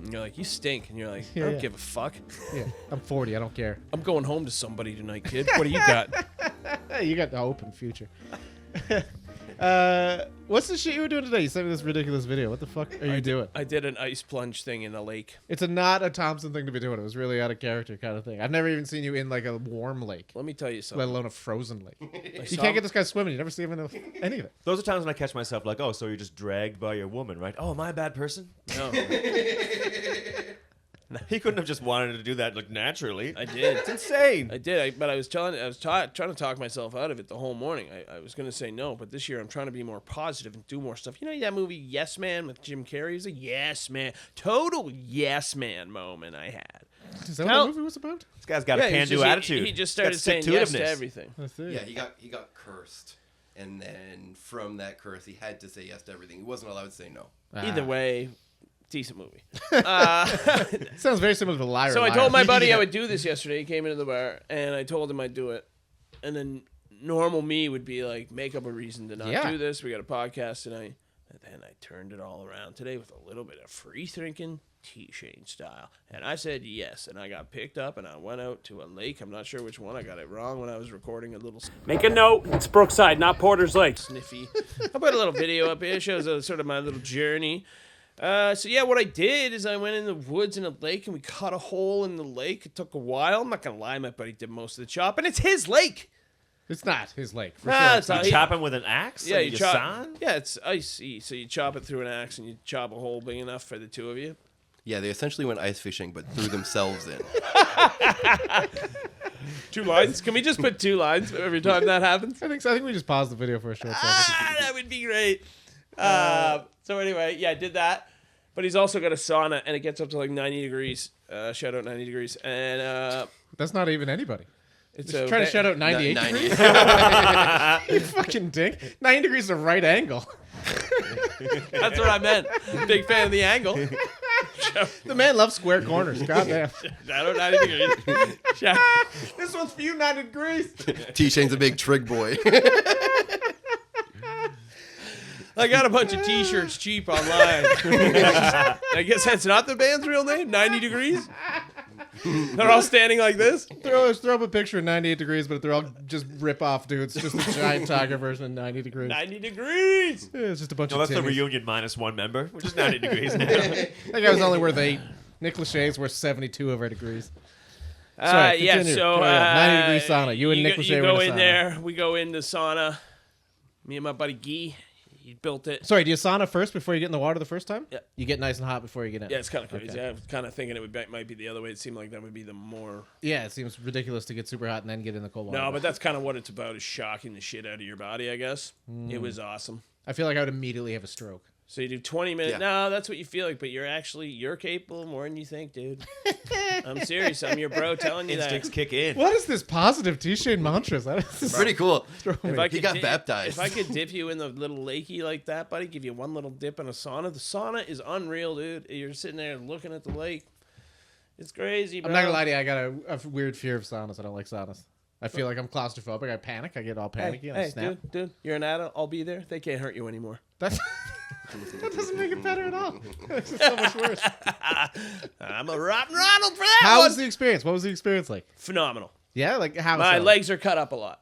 And you're like, you stink. And you're like, I Yeah, don't yeah. give a fuck. Yeah, I'm 40. I don't care. I'm going home to somebody tonight, kid. What do you got? You got the open future. What's the shit you were doing today? You sent me this ridiculous video. What the fuck are you doing? I did an ice plunge thing in the lake. It's not a Thompson thing to be doing. It was really out of character kind of thing. I've never even seen you in like a warm lake, Let me tell you let something. alone a frozen lake. I You saw- can't get this guy swimming. You never see him in any of it. Those are times when I catch myself like, oh, so you're just dragged by your woman, right? Oh, am I a bad person? No, He couldn't have just wanted to do that like naturally. I did. It's insane. I did, but I was trying to talk myself out of it the whole morning. I was going to say no, but this year I'm trying to be more positive and do more stuff. You know that movie Yes Man with Jim Carrey? He's a yes man. Total yes man moment I had. Is that Now- what the movie was about? This guy's got Yeah, a he was can-do just- he- attitude. He just started Got saying yes to stick-to-itiveness. everything. I see. Yeah, he got cursed, and then from that curse, he had to say yes to everything. He wasn't allowed to say no. Either way, decent movie. Sounds very similar to Liar. So I Liar. told my buddy I would do this yesterday. He came into the bar, and I told him I'd do it. And then normal me would be like, make up a reason to not Yeah. do this. We got a podcast tonight. And then I turned it all around today with a little bit of free thinking, T-Shane style. And I said yes, and I got picked up, and I went out to a lake. I'm not sure which one. I got it wrong when I was recording a little Make a note, it's Brookside, not Porter's Lake. sniffy. I put a little video up here. It shows sort of my little journey. So yeah, what I did is I went in the woods in a lake and we cut a hole in the lake. It took a while. I'm not gonna lie, my buddy did most of the chop, and it's his lake. It's not his lake. For Nah, sure. it's not. You chop him with an axe? Yeah, like you your chop. son? Yeah, it's icy, so you chop it through an axe and you chop a hole big enough for the two of you. Yeah, they essentially went ice fishing, but threw themselves in. 2 lines. Can we just put 2 lines every time that happens? I think so. I think we just paused the video for a short second. That would be great. So anyway, yeah, I did that. But he's also got a sauna, and it gets up to like 90 degrees. Shout out 90 degrees. And That's not even anybody. it's Just trying to shout out 98 90. degrees. You fucking dick. 90 degrees is a right angle. That's what I meant. Big fan of the angle. The man loves square corners. Goddamn. Shout out 90 degrees. Shout- This one's for you, 90 degrees. T-Shane's a big trig boy. I got a bunch of T-shirts cheap online. I guess that's not the band's real name. 90 degrees. They're all standing like this. Throw up a picture of 98 degrees, but they're all just rip off dudes. Just a giant tiger version of 90 degrees. 90 degrees. Yeah, it's just a bunch No, of that's the Timmies. reunion minus one member, which is 90 degrees now. That guy was only worth 8. Nick Lachey's worth 72 of our degrees. Sorry, Yeah, continue. so Carry on. 90 degree sauna. You and Nick go, Lachey you were go in in the sauna. there. We go in the sauna. Me and my buddy Guy. He built it. Sorry, do you sauna first before you get in the water the first time? Yeah. You get nice and hot before you get in? Yeah, it's kind of crazy. Okay. I was kind of thinking might be the other way. It seemed like that would be the more. Yeah, it seems ridiculous to get super hot and then get in the cold water. No, but that's kind of what it's about, is shocking the shit out of your body, I guess. Mm. It was awesome. I feel like I would immediately have a stroke. So you do 20 minutes. Yeah. No, that's what you feel like, but you're capable more than you think, dude. I'm serious. I'm your bro telling you Instincts that. kick in. What is this positive T-Shane mantras? That is Pretty cool. If I He could got baptized. If I could dip you in the little lakey like that, buddy, give you one little dip in a sauna. The sauna is unreal, dude. You're sitting there looking at the lake. It's crazy, bro. I'm not gonna lie to you. I got a weird fear of saunas. I don't like saunas. I feel like I'm claustrophobic. I panic. I get all panicky and I Hey, snap. dude, you're an adult. I'll be there. They can't hurt you anymore. That's that doesn't make it better at all. It's just so much worse. I'm a rotten Ronald for that How one. was the experience? What was the experience like? Phenomenal. Yeah, like how? My so? legs are cut up a lot.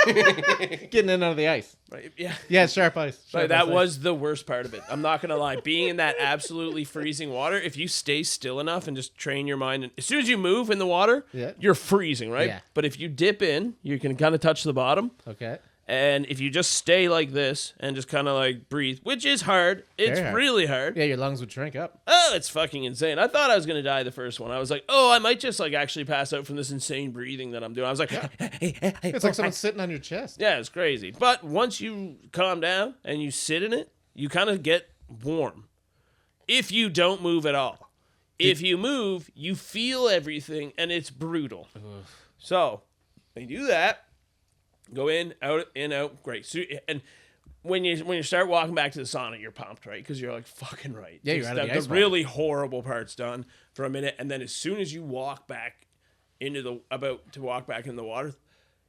getting in and out of the ice. Right? Yeah. Yeah, it's sharp ice. But Sharp that ice. was the worst part of it. I'm not gonna lie. Being in that absolutely freezing water, if you stay still enough and just train your mind, and as soon as you move in the water, Yeah. you're freezing, right? Yeah. But if you dip in, you can kind of touch the bottom. Okay. And if you just stay like this and just kind of like breathe, which is hard, it's Very hard. really hard. Yeah, your lungs would shrink up. Oh, it's fucking insane. I thought I was going to die the first one. I was like, oh, I might just like actually pass out from this insane breathing that I'm doing. I was like, It's like someone sitting on your chest. yeah, it's crazy. But once you calm down and you sit in it, you kind of get warm. If you don't move at all. If you move, you feel everything and it's brutal. So, you do that. Go in, out, great. So, and when you start walking back to the sauna, you're pumped, right? Because you're like, fucking right. Yeah, you're out of the ice water. really horrible part's done for a minute, and then as soon as you walk back to walk back in the water,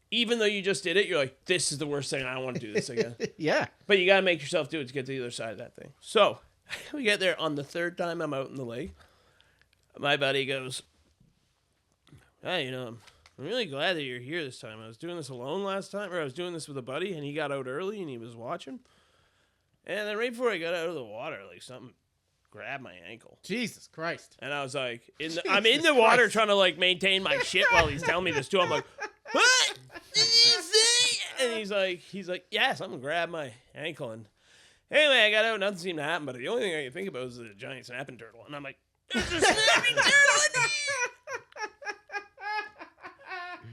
even though you just did it, you're like, this is the worst thing. I don't want to do this again. Yeah. But you gotta make yourself do it to get to the other side of that thing. So we get there on the third time I'm out in the lake. my buddy goes, hey, I'm really glad that you're here this time. I was doing this alone last time, or I was doing this with a buddy, and he got out early and he was watching. And then right before I got out of the water, like something grabbed my ankle. Jesus Christ. And I was like, I'm in the water trying to like maintain my shit while he's telling me this too. I'm like, what did you say? And he's like, yeah, something grabbed my ankle. And anyway, I got out, nothing seemed to happen, but the only thing I could think about was the giant snapping turtle. And I'm like, there's a snapping turtle in here.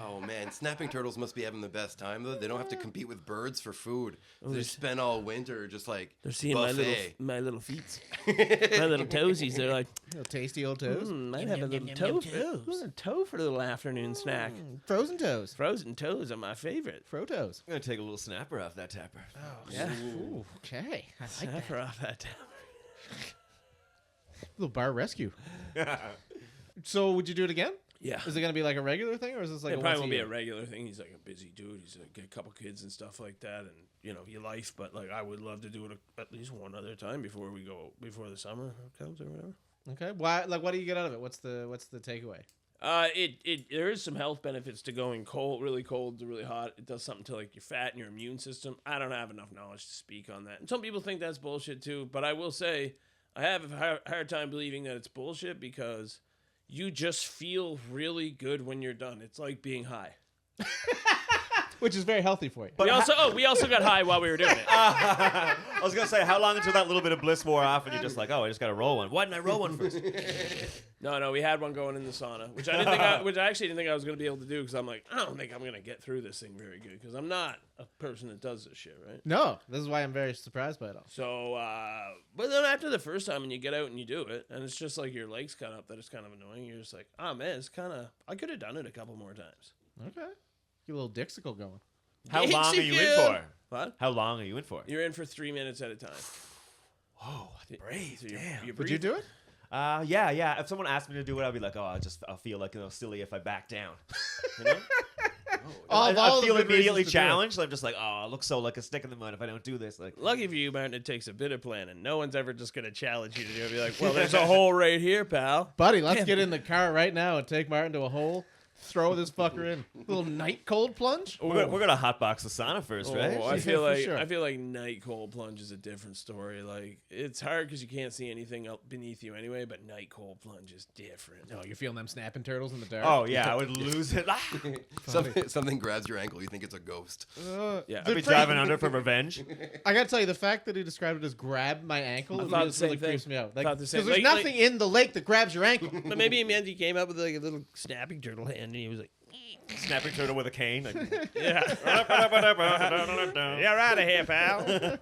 Oh man, snapping turtles must be having the best time though. They don't have to compete with birds for food. They spend all winter just like They're seeing buffet. my little feet, my little toesies. They're like, Little tasty old toes. might have a little toe, toe for a little afternoon snack. Frozen toes. Frozen toes are my favorite. Frotos. I'm gonna take a little snapper off that tapper. Yeah, Ooh, okay. I like that. snapper off that. Little bar rescue. So would you do it again? Yeah. Is it going to be like a regular thing, or is this like It a probably once won't a be year? a regular thing. He's like a busy dude. He's got a couple kids and stuff like that, and your life. But like, I would love to do it at least one other time before the summer comes or whatever. Okay. Why? Like, what do you get out of it? What's the takeaway? There is some health benefits to going really cold to really hot. It does something to like your fat and your immune system. I don't have enough knowledge to speak on that, and some people think that's bullshit too. But I will say, I have a hard time believing that it's bullshit because you just feel really good when you're done. It's like being high. Which is very healthy for you. We also got high while we were doing it. I was gonna say, how long until that little bit of bliss wore off, and you're just like, oh, I just gotta roll one. Why didn't I roll one first? No, we had one going in the sauna, which I actually didn't think I was going to be able to do because I'm like, I don't think I'm going to get through this thing very good because I'm not a person that does this shit, right? No, this is why I'm very surprised by it all. So, but then after the first time and you get out and you do it, and it's just like your legs cut up that it's kind of annoying. You're just like, oh man, I could have done it a couple more times. Okay. Get a little dixicle going. How long are you in for? What? How long are you in for? You're in for 3 minutes at a time. Whoa, brave. So you're Would breathing. you do it? Yeah. If someone asked me to do it, I'd be like, oh, I'll feel like silly if I back down. You know? I feel immediately challenged. I'm just like, oh, I look so like a stick in the mud if I don't do this. Like, Lucky for you, Martin, it takes a bit of planning. No one's ever just going to challenge you to do it. Be like, well, there's a hole right here, pal. Buddy, let's get in the car right now and take Martin to a hole. Throw this fucker in. Little night cold plunge. we're gonna hotbox the sauna first, right? Oh, I Yeah, feel for like sure. I feel like night cold plunge is a different story. Like it's hard because you can't see anything up beneath you anyway. But night cold plunge is different. Oh, you're feeling them snapping turtles in the dark? Oh yeah, I would lose it. Something grabs your ankle. You think it's a ghost. Yeah, I'd be driving under for revenge. I gotta tell you, the fact that he described it as grab my ankle thought the just same really thing. creeps me out. Like, Thought the 'cause same- there's like- nothing in the lake that grabs your ankle. but maybe he meant he came up with like a little snapping turtle hand, and he was like, Snapping turtle with a cane. Like, "Yeah, you're out of here, pal."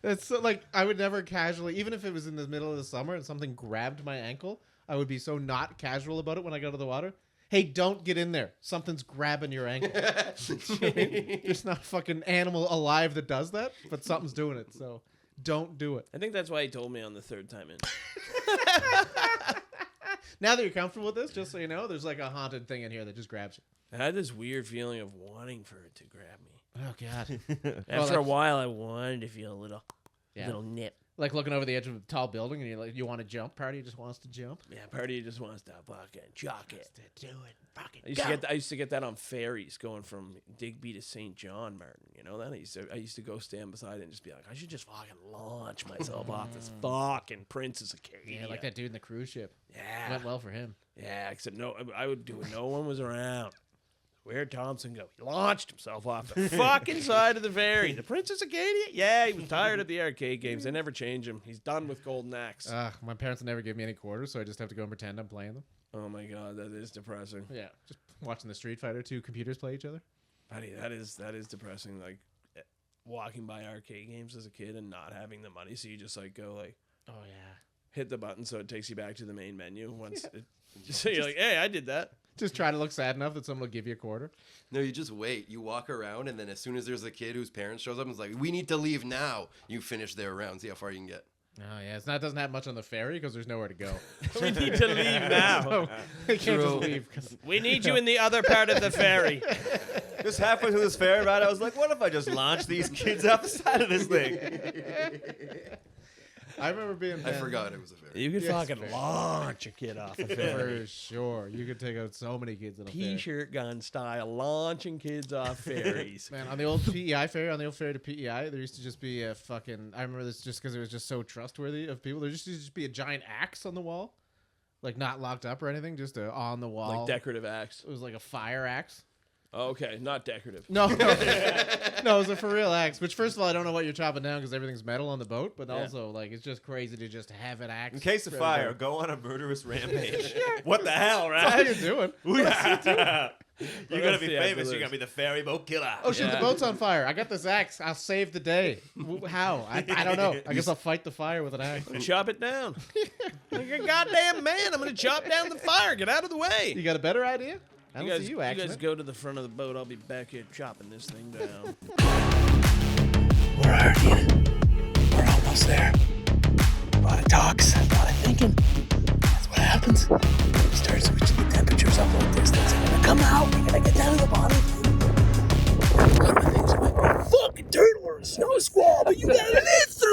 It's so, like I would never casually, even if it was in the middle of the summer and something grabbed my ankle, I would be so not casual about it when I go to the water. Hey, don't get in there. Something's grabbing your ankle. There's not a fucking animal alive that does that, but something's doing it. So don't do it. I think that's why he told me on the third time in. Now that you're comfortable with this, just so you know, there's like a haunted thing in here that just grabs you. I had this weird feeling of wanting for it to grab me. Oh God. After a while, I wanted to feel a little Yeah. nip. Like looking over the edge of a tall building and you're like, you want to jump? Party just wants to jump. Yeah, party just wants to fucking chuck it. Do it. Fucking I used to get that on ferries going from Digby to St. John, Martin. You know that? I used to go stand beside it and just be like, I should just fucking launch myself off this fucking Princess Acadia. Yeah, like that dude in the cruise ship. Yeah. Went well for him. Yeah, except I would do it. No one was around. Where'd Thompson go? He launched himself off the fucking side of the ferry. The Princess Acadia? Yeah, he was tired of the arcade games. They never change him. He's done with Golden Axe. My parents never give me any quarters, so I just have to go and pretend I'm playing them. Oh my god, that is depressing. Yeah, just watching the Street Fighter 2 computers play each other. Buddy, that is depressing. Like walking by arcade games as a kid and not having the money, so you just like go like, Oh yeah. hit the button so it takes you back to the main menu. Once it, so you're like, hey, I did that. Just try to look sad enough that someone will give you a quarter. No, you just wait. You walk around, and then as soon as there's a kid whose parents shows up and is like, "We need to leave now," you finish their round. See how far you can get. Oh yeah, it doesn't have much on the ferry because there's nowhere to go. We need to leave now. So they can't just leave. 'Cause We need you in the other part of the ferry. just halfway through this ferry ride, I was like, what if I just launch these kids off the side of this thing? I remember being. I forgot it was a ferry. You could Yes, fucking fair. launch a kid off a ferry. For sure, you could take out so many kids in a ferry. T-shirt gun style, launching kids off ferries. Man, on the old PEI ferry, on the old ferry to PEI, there used to just be a fucking. I remember this just because it was just so trustworthy of people. There used to just be a giant axe on the wall, like not locked up or anything, just on the wall. Like decorative axe. It was like a fire axe. Okay, not decorative. No, no, it was a for real axe. Which, first of all, I don't know what you're chopping down because everything's metal on the boat. But also, like, it's just crazy to just have an axe. In case of for fire, everybody. go on a murderous rampage. What the hell, That's all right? you're doing. You're gonna else be do you have to famous. You're lose? gonna be the ferry boat killer. Oh shit! Yeah. The boat's on fire. I got this axe. I'll save the day. How? I don't know. I guess I'll fight the fire with an axe. Chop it down. Like a goddamn man, I'm gonna chop down the fire. Get out of the way. You got a better idea? I don't see you you axing guys it. go to the front of the boat. I'll be back here chopping this thing down. We're already. We're almost there. A lot of talks, a lot of thinking. That's what happens. You start switching the temperatures up like this. Things are gonna come out. They're gonna get down to the bottom. One of the things might be a fucking turtle or a snow squall, but you gotta live through